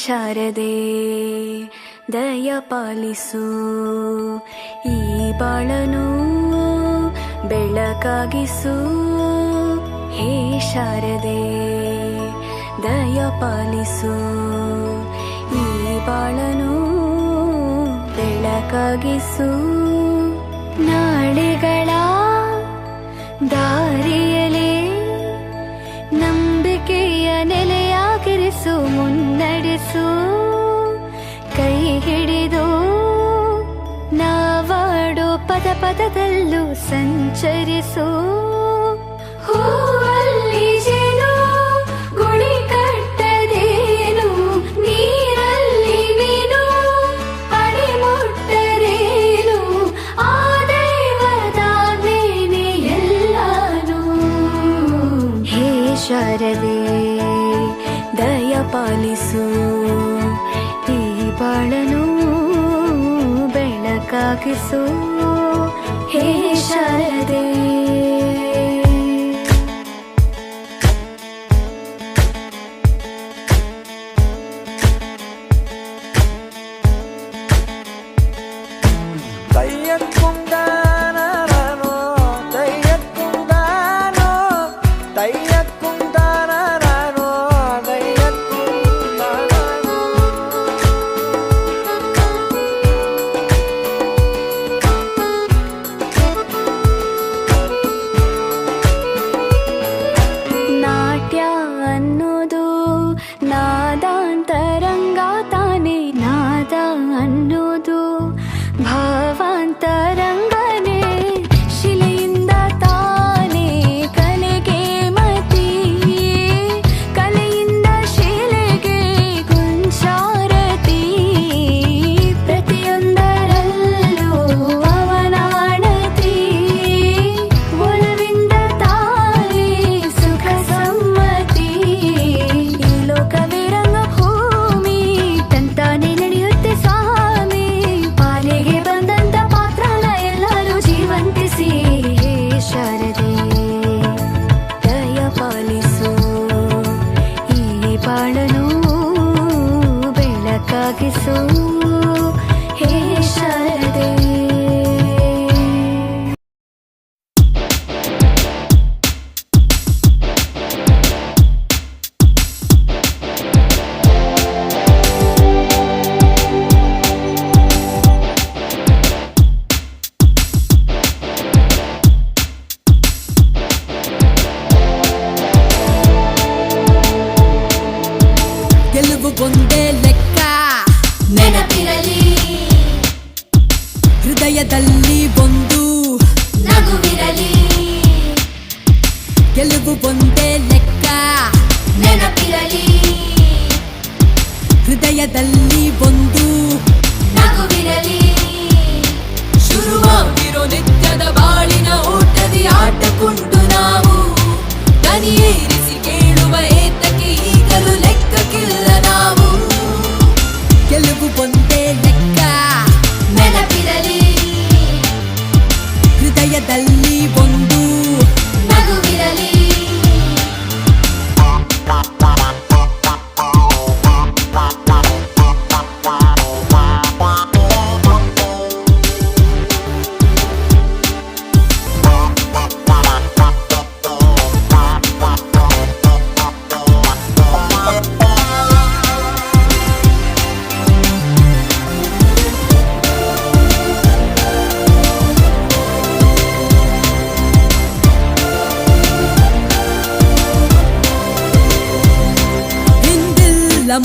ಶಾರದೆ ದಯ ಪಾಲಿಸು, ಈ ಬಾಳನು ಬೆಳಕಾಗಿಸು. ಹೇ ಶಾರದೆ ದಯ ಪಾಲಿಸು, ಈ ಬಾಳನು ಬೆಳಕಾಗಿಸು. ನಾಳೆಗಳ ದಾರಿಯಲೇ ನಂಬಿಕೆಯ ನೆಲೆಯಾಗಿರಿಸು, ಮುನ್ನಡೆಸು. ಕೈ ಹಿಡಿದು ನಾವಾಡೋ ಪದ ಪದದಲ್ಲೂ ಸಂಚರಿಸು. ಹೂವಲ್ಲಿ ಜೇನು ಗುಳಿ ಕಟ್ಟದೇನು, ನೀರಲ್ಲಿ ಮೀನು ಅಡಿ ಮುಟ್ಟರೇನು, ಆ ದೈವದಾಜ್ಞೆನೇ ಎಲ್ಲಾನು. ಹೇ ಶಾರದೆ ದಯ ಪಾಲಿಸು, ಈ ಬಾಳನು ಬೆಳಕಾಗಿಸು. ಹೇ ಶಾರದೆ ನಾದಾಂತರಂಗ ತಾನೆ, ನಾದ ಅನ್ನೋದು ಭಾವಾಂತರಂಗನೇ. ಶಿಲೆಯಿಂದ ತಾನೇ ಕಲೆಗೆ ಮತಿ, ಕಲೆಯಿಂದ ಶಿಲೆಗೆ ಗುಂಚಾರತಿ. ಪ್ರತಿಯೊಂದರಲ್ಲೂ ಅವನಾಣತಿ, ಒಲವಿಂದ ತಾನೇ ಸುಖ ಸಮ್ಮತಿ. ಈ ಲೋಕವೇ ರಂಗಭೂಮಿ, ತಂತಾನೆ ನಡೆಯುತ್ತೆ ಸ್ವಾಮಿ. ಪಾಲಿಗೆ ಬಂದಂತ ಪಾತ್ರನ ಎಲ್ಲರೂ ಜೀವಂತಿಸಿ. ಹೇ ಶಾರದೆ ದಯ ಪಾಲಿಸು, ಈ ಬಾಳನು ಬೆಳಕಾಗಿಸು. ಹೇ ಶಾರದೆ ಗೆಲುವು ಒಂದೇ ಲೆಕ್ಕ ನೆನಪಿರಲಿ, ಹೃದಯದಲ್ಲಿ ಒಂದು ನಗುವಿರಲಿ. ಗೆಲುವು ಒಂದೇ ಲೆಕ್ಕ ನೆನಪಿರಲಿ, ಹೃದಯದಲ್ಲಿ ಒಂದು ನಗುವಿರಲಿ. ಶುರುವಾಗಿರೋ ನಿತ್ಯದ ಬಾಳಿನ ಓಟದಿ ಆಟಕೊಂಡು ನಾವು ದನಿಯೇರಿಸಿ ಕೇಳುವ ಏತಕ್ಕೆ ಈಗಲೂ ಲೆಕ್ಕಕ್ಕಿಲ್ಲ ನಾವು. ಗೆಲುವು ಒಂದೇ ಲೆಕ್ಕ ನೆನಪಿರಲಿ, ಹೃದಯದಲ್ಲಿ ಒಂದು ನಗುವಿರಲಿ.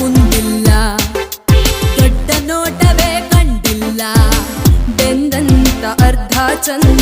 ಮುಂದಿಲ್ಲ, ದೊಡ್ಡ ನೋಟವೇ ಕಂಡಿಲ್ಲ, ಬೆಂದಂತ ಅರ್ಧ ಚಂದ